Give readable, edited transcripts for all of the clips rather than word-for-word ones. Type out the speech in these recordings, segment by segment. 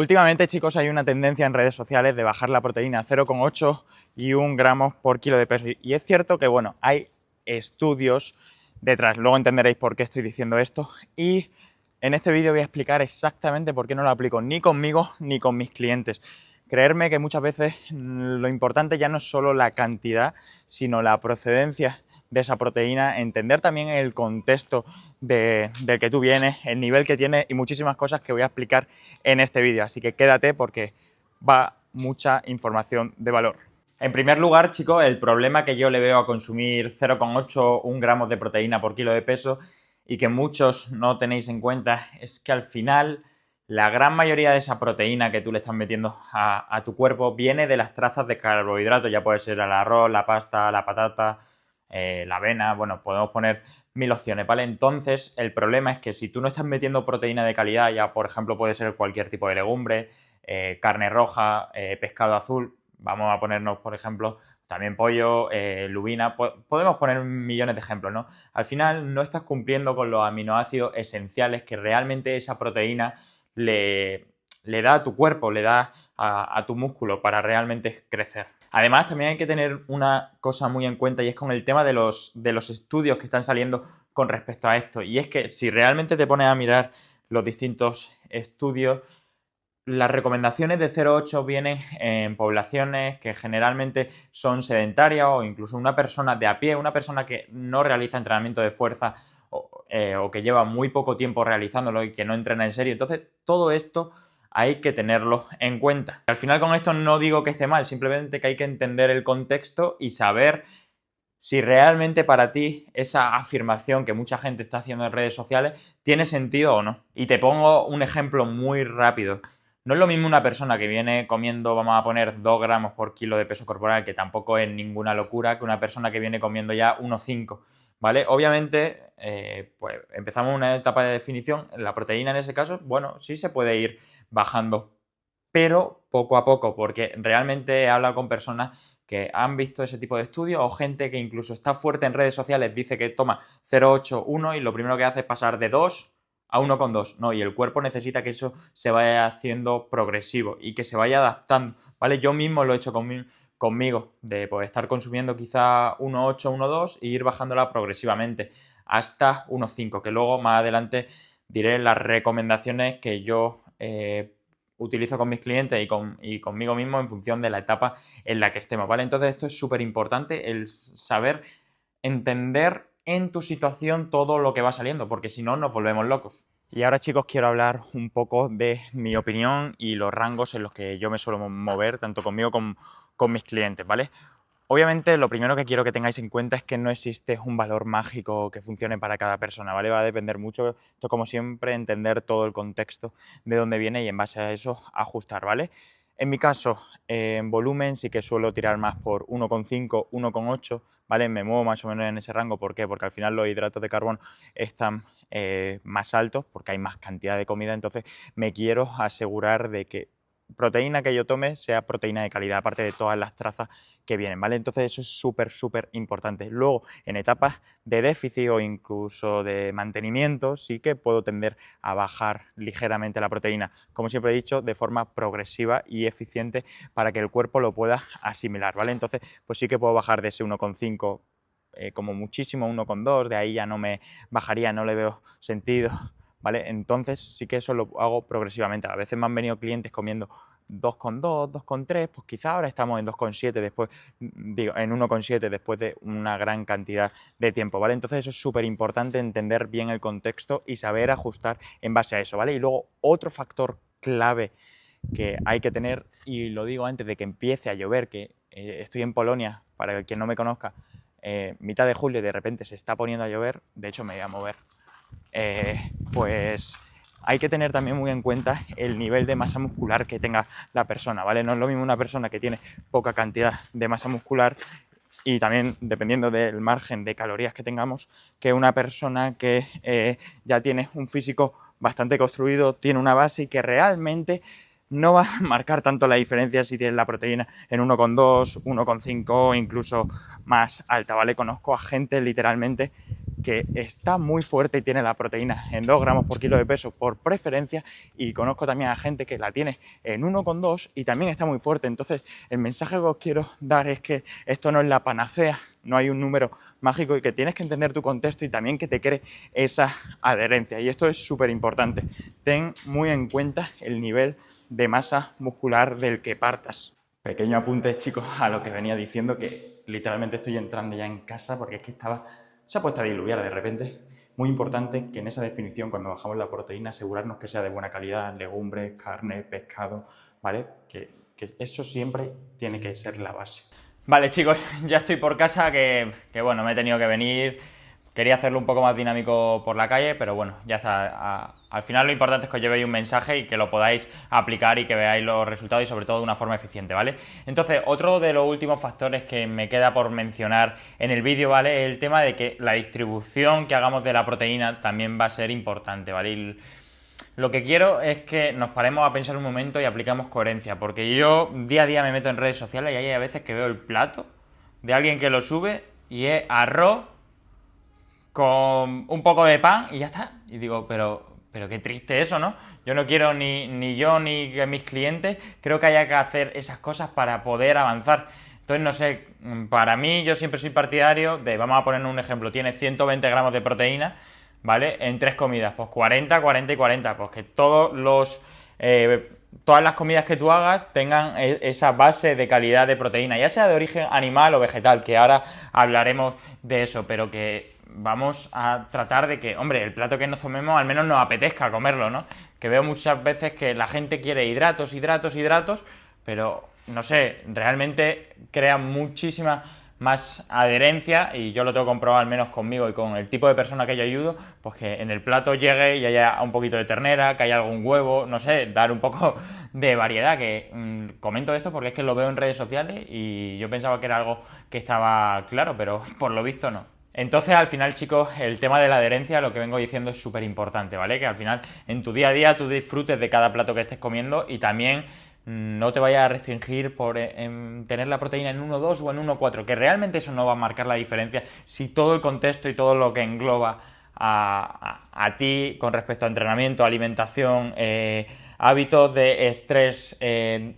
Últimamente, chicos, hay una tendencia en redes sociales de bajar la proteína a 0,8 y 1 gramos por kilo de peso. Y es cierto que, bueno, hay estudios detrás. Luego entenderéis por qué estoy diciendo esto. Y en este vídeo voy a explicar exactamente por qué no lo aplico ni conmigo ni con mis clientes. Creerme que muchas veces lo importante ya no es solo la cantidad, sino la procedencia de esa proteína, entender también el contexto del que tú vienes, el nivel que tiene y muchísimas cosas que voy a explicar en este vídeo. Así que quédate porque va mucha información de valor. En primer lugar, chicos, el problema que yo le veo a consumir 0,8 1 gramos de proteína por kilo de peso y que muchos no tenéis en cuenta es que al final la gran mayoría de esa proteína que tú le estás metiendo a tu cuerpo viene de las trazas de carbohidratos, ya puede ser el arroz, la pasta, la patata, la avena, bueno, podemos poner mil opciones, ¿vale? Entonces, el problema es que si tú no estás metiendo proteína de calidad, ya por ejemplo puede ser cualquier tipo de legumbre, carne roja, pescado azul, vamos a ponernos, por ejemplo, también pollo, lubina, podemos poner millones de ejemplos, ¿no? Al final no estás cumpliendo con los aminoácidos esenciales que realmente esa proteína le da a tu cuerpo, le da a tu músculo para realmente crecer. Además, también hay que tener una cosa muy en cuenta y es con el tema de los estudios que están saliendo con respecto a esto. Y es que si realmente te pones a mirar los distintos estudios, las recomendaciones de 0,8 vienen en poblaciones que generalmente son sedentarias o incluso una persona de a pie, una persona que no realiza entrenamiento de fuerza o que lleva muy poco tiempo realizándolo y que no entrena en serio. Entonces, todo esto hay que tenerlo en cuenta. Al final con esto no digo que esté mal, simplemente que hay que entender el contexto y saber si realmente para ti esa afirmación que mucha gente está haciendo en redes sociales tiene sentido o no. Y te pongo un ejemplo muy rápido. No es lo mismo una persona que viene comiendo, vamos a poner 2 gramos por kilo de peso corporal, que tampoco es ninguna locura, que una persona que viene comiendo ya 1,5, ¿vale? Obviamente, pues empezamos una etapa de definición. La proteína en ese caso, bueno, sí se puede ir bajando, pero poco a poco, porque realmente he hablado con personas que han visto ese tipo de estudios o gente que incluso está fuerte en redes sociales, dice que toma 0,8, 1 y lo primero que hace es pasar de 2 a 1,2, ¿no? Y el cuerpo necesita que eso se vaya haciendo progresivo y que se vaya adaptando, ¿vale? Yo mismo lo he hecho conmigo, de pues, estar consumiendo quizá 1,8, 1,2 e ir bajándola progresivamente hasta 1,5, que luego más adelante diré las recomendaciones que yo utilizo con mis clientes y conmigo mismo en función de la etapa en la que estemos, ¿vale? Entonces esto es súper importante, el saber entender en tu situación todo lo que va saliendo, porque si no nos volvemos locos. Y ahora, chicos, quiero hablar un poco de mi opinión y los rangos en los que yo me suelo mover, tanto conmigo como con mis clientes, ¿vale? Obviamente, lo primero que quiero que tengáis en cuenta es que no existe un valor mágico que funcione para cada persona, ¿vale? Va a depender mucho, esto como siempre, entender todo el contexto de dónde viene y en base a eso ajustar, ¿vale? En mi caso, en volumen sí que suelo tirar más por 1,5, 1,8, ¿vale? Me muevo más o menos en ese rango. ¿Por qué? Porque al final los hidratos de carbono están más altos porque hay más cantidad de comida, entonces me quiero asegurar de que proteína que yo tome sea proteína de calidad, aparte de todas las trazas que vienen, ¿vale? Entonces eso es súper, súper importante. Luego, en etapas de déficit o incluso de mantenimiento, sí que puedo tender a bajar ligeramente la proteína, como siempre he dicho, de forma progresiva y eficiente para que el cuerpo lo pueda asimilar, ¿vale? Entonces, pues sí que puedo bajar de ese 1,5 como muchísimo 1,2, de ahí ya no me bajaría, no le veo sentido, ¿vale? Entonces sí que eso lo hago progresivamente. A veces me han venido clientes comiendo 2,2, 2,3, pues quizá ahora estamos en 2,7 después, digo, en 1,7 después de una gran cantidad de tiempo, ¿vale? Entonces eso es súper importante, entender bien el contexto y saber ajustar en base a eso, ¿vale? Y luego otro factor clave que hay que tener, y lo digo antes de que empiece a llover, que estoy en Polonia, para el que no me conozca, mitad de julio y de repente se está poniendo a llover, de hecho me voy a mover, pues hay que tener también muy en cuenta el nivel de masa muscular que tenga la persona, ¿vale? No es lo mismo una persona que tiene poca cantidad de masa muscular y también dependiendo del margen de calorías que tengamos, que una persona que ya tiene un físico bastante construido, tiene una base y que realmente no va a marcar tanto la diferencia si tienes la proteína en 1,2, 1,5 o incluso más alta, ¿vale? Conozco a gente literalmente que está muy fuerte y tiene la proteína en 2 gramos por kilo de peso por preferencia, y conozco también a gente que la tiene en 1,2 y también está muy fuerte. Entonces, el mensaje que os quiero dar es que esto no es la panacea, no hay un número mágico y que tienes que entender tu contexto y también que te cree esa adherencia. Y esto es súper importante. Ten muy en cuenta el nivel de masa muscular del que partas. Pequeño apunte, chicos, a lo que venía diciendo, que literalmente estoy entrando ya en casa porque es que se ha puesto a diluviar de repente. Muy importante que en esa definición, cuando bajamos la proteína, asegurarnos que sea de buena calidad, legumbres, carne, pescado, ¿vale? Que eso siempre tiene que ser la base. Vale, chicos, ya estoy por casa, que bueno, me he tenido que venir. Quería hacerlo un poco más dinámico por la calle, pero bueno, ya está. Al final lo importante es que os llevéis un mensaje y que lo podáis aplicar y que veáis los resultados y sobre todo de una forma eficiente, ¿vale? Entonces, otro de los últimos factores que me queda por mencionar en el vídeo, ¿vale? Es el tema de que la distribución que hagamos de la proteína también va a ser importante, ¿vale? Y lo que quiero es que nos paremos a pensar un momento y aplicamos coherencia, porque yo día a día me meto en redes sociales y hay a veces que veo el plato de alguien que lo sube y es arroz con un poco de pan y ya está. Y digo, pero qué triste eso, ¿no? Yo no quiero ni yo ni que mis clientes, creo que haya que hacer esas cosas para poder avanzar. Entonces, no sé, para mí yo siempre soy partidario de, vamos a poner un ejemplo, tiene 120 gramos de proteína, ¿vale? En 3 comidas, pues 40, 40 y 40, pues que todas las comidas que tú hagas tengan esa base de calidad de proteína, ya sea de origen animal o vegetal, que ahora hablaremos de eso, pero que vamos a tratar de que, hombre, el plato que nos tomemos al menos nos apetezca comerlo, ¿no? Que veo muchas veces que la gente quiere hidratos, hidratos, hidratos, pero no sé, realmente crea muchísima más adherencia, y yo lo tengo comprobado al menos conmigo y con el tipo de persona que yo ayudo, pues que en el plato llegue y haya un poquito de ternera, que haya algún huevo, no sé, dar un poco de variedad, que comento esto porque es que lo veo en redes sociales y yo pensaba que era algo que estaba claro, pero por lo visto no. Entonces, al final, chicos, el tema de la adherencia, lo que vengo diciendo, es súper importante, ¿vale? Que al final, en tu día a día, tú disfrutes de cada plato que estés comiendo y también no te vayas a restringir por tener la proteína en 1,2 o en 1,4, que realmente eso no va a marcar la diferencia si todo el contexto y todo lo que engloba a ti con respecto a entrenamiento, alimentación, hábitos de estrés,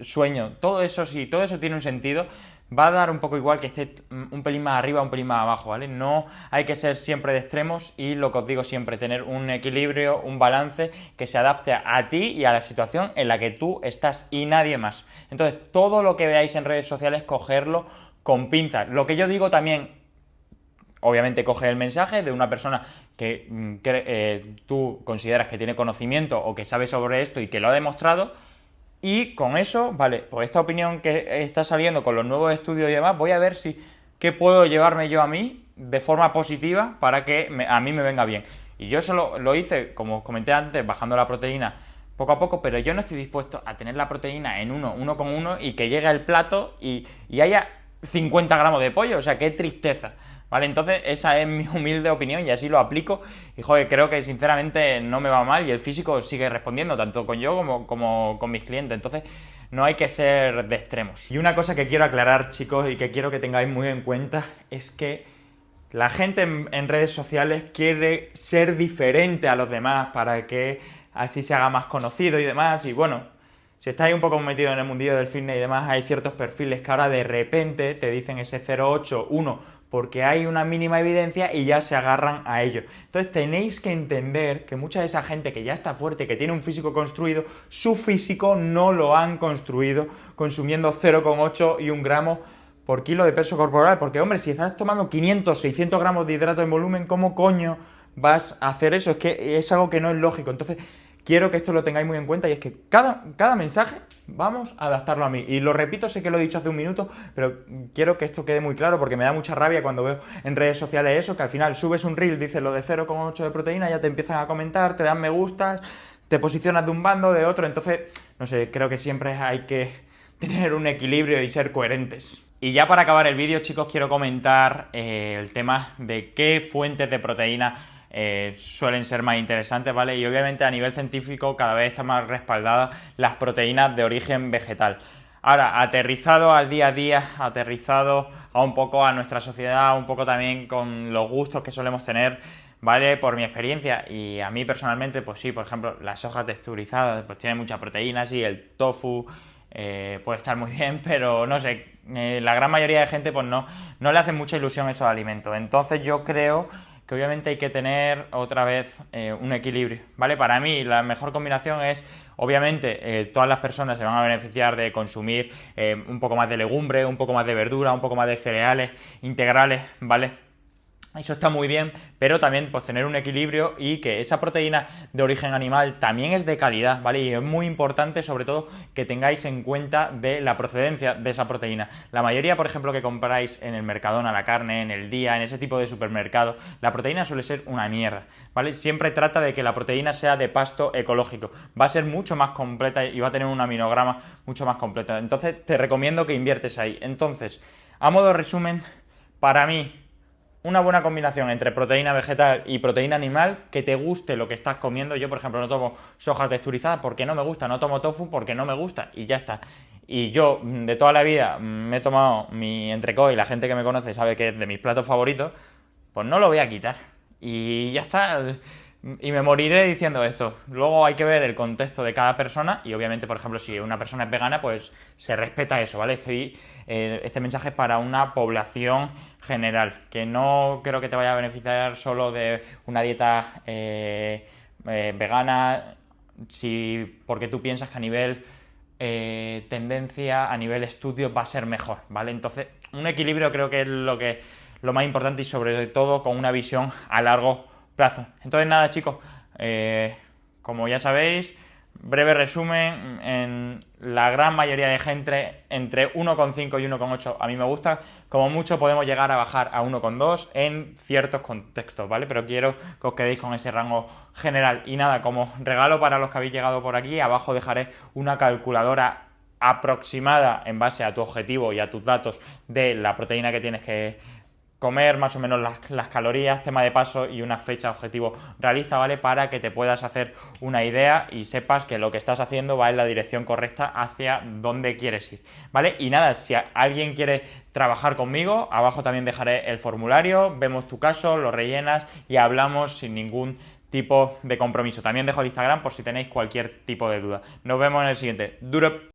sueño, todo eso, si todo eso tiene un sentido, va a dar un poco igual que esté un pelín más arriba, un pelín más abajo, ¿vale? No hay que ser siempre de extremos y lo que os digo siempre, tener un equilibrio, un balance que se adapte a ti y a la situación en la que tú estás y nadie más. Entonces, todo lo que veáis en redes sociales, cogerlo con pinzas. Lo que yo digo también, obviamente, coge el mensaje de una persona que tú consideras que tiene conocimiento o que sabe sobre esto y que lo ha demostrado. Y con eso, vale, pues esta opinión que está saliendo con los nuevos estudios y demás, voy a ver qué puedo llevarme yo a mí de forma positiva para que a mí me venga bien. Y yo eso lo hice, como os comenté antes, bajando la proteína poco a poco, pero yo no estoy dispuesto a tener la proteína en 1,1 y que llegue el plato y haya 50 gramos de pollo, o sea, qué tristeza. ¿Vale? Entonces esa es mi humilde opinión y así lo aplico y joder, creo que sinceramente no me va mal y el físico sigue respondiendo, tanto con yo como con mis clientes. Entonces no hay que ser de extremos. Y una cosa que quiero aclarar, chicos, y que quiero que tengáis muy en cuenta, es que la gente en redes sociales quiere ser diferente a los demás para que así se haga más conocido y demás. Y bueno, si estáis un poco metidos en el mundillo del fitness y demás, hay ciertos perfiles que ahora de repente te dicen ese 0,8, 1, porque hay una mínima evidencia y ya se agarran a ello. Entonces tenéis que entender que mucha de esa gente que ya está fuerte, que tiene un físico construido, su físico no lo han construido consumiendo 0,8 y 1 gramo por kilo de peso corporal. Porque, hombre, si estás tomando 500, 600 gramos de hidrato en volumen, ¿cómo coño vas a hacer eso? Es que es algo que no es lógico. Entonces, quiero que esto lo tengáis muy en cuenta y es que cada mensaje vamos a adaptarlo a mí. Y lo repito, sé que lo he dicho hace un minuto, pero quiero que esto quede muy claro porque me da mucha rabia cuando veo en redes sociales eso, que al final subes un reel, dices lo de 0,8 de proteína, ya te empiezan a comentar, te dan me gustas, te posicionas de un bando, de otro. Entonces, no sé, creo que siempre hay que tener un equilibrio y ser coherentes. Y ya para acabar el vídeo, chicos, quiero comentar el tema de qué fuentes de proteína suelen ser más interesantes, ¿vale? Y obviamente a nivel científico cada vez está más respaldada las proteínas de origen vegetal. Ahora, aterrizado al día a día, aterrizado a un poco a nuestra sociedad, un poco también con los gustos que solemos tener, ¿vale? Por mi experiencia y a mí personalmente, pues sí, por ejemplo, la soja texturizada pues tiene mucha proteína, sí, el tofu puede estar muy bien, pero no sé, la gran mayoría de gente pues no le hace mucha ilusión esos alimentos. Entonces yo creo que obviamente hay que tener otra vez un equilibrio, ¿vale? Para mí la mejor combinación es, obviamente, todas las personas se van a beneficiar de consumir un poco más de legumbre, un poco más de verdura, un poco más de cereales integrales, ¿vale? Eso está muy bien, pero también pues tener un equilibrio y que esa proteína de origen animal también es de calidad, ¿vale? Y es muy importante sobre todo que tengáis en cuenta de la procedencia de esa proteína. La mayoría, por ejemplo, que compráis en el Mercadona, la carne, en el Día, en ese tipo de supermercado, la proteína suele ser una mierda, ¿vale? Siempre trata de que la proteína sea de pasto ecológico. Va a ser mucho más completa y va a tener un aminograma mucho más completo. Entonces te recomiendo que inviertes ahí. Entonces, a modo de resumen, para mí una buena combinación entre proteína vegetal y proteína animal, que te guste lo que estás comiendo. Yo, por ejemplo, no tomo soja texturizada porque no me gusta, no tomo tofu porque no me gusta y ya está. Y yo, de toda la vida, me he tomado mi entrecot y la gente que me conoce sabe que es de mis platos favoritos, pues no lo voy a quitar. Y ya está. Y me moriré diciendo esto. Luego hay que ver el contexto de cada persona y obviamente, por ejemplo, si una persona es vegana, pues se respeta eso, ¿vale? Este mensaje es para una población general, que no creo que te vaya a beneficiar solo de una dieta vegana, porque tú piensas que a nivel tendencia, a nivel estudio va a ser mejor, ¿vale? Entonces, un equilibrio creo que es lo más importante y sobre todo con una visión a largo plazo. Entonces nada chicos, como ya sabéis, breve resumen, en la gran mayoría de gente entre 1,5 y 1,8 a mí me gusta, como mucho podemos llegar a bajar a 1,2 en ciertos contextos, ¿vale? Pero quiero que os quedéis con ese rango general. Y nada, como regalo para los que habéis llegado por aquí, abajo dejaré una calculadora aproximada en base a tu objetivo y a tus datos de la proteína que tienes que comer, más o menos las calorías, tema de paso y una fecha objetivo realista, ¿vale? Para que te puedas hacer una idea y sepas que lo que estás haciendo va en la dirección correcta hacia donde quieres ir, ¿vale? Y nada, si alguien quiere trabajar conmigo, abajo también dejaré el formulario, vemos tu caso, lo rellenas y hablamos sin ningún tipo de compromiso. También dejo el Instagram por si tenéis cualquier tipo de duda. Nos vemos en el siguiente. Duro.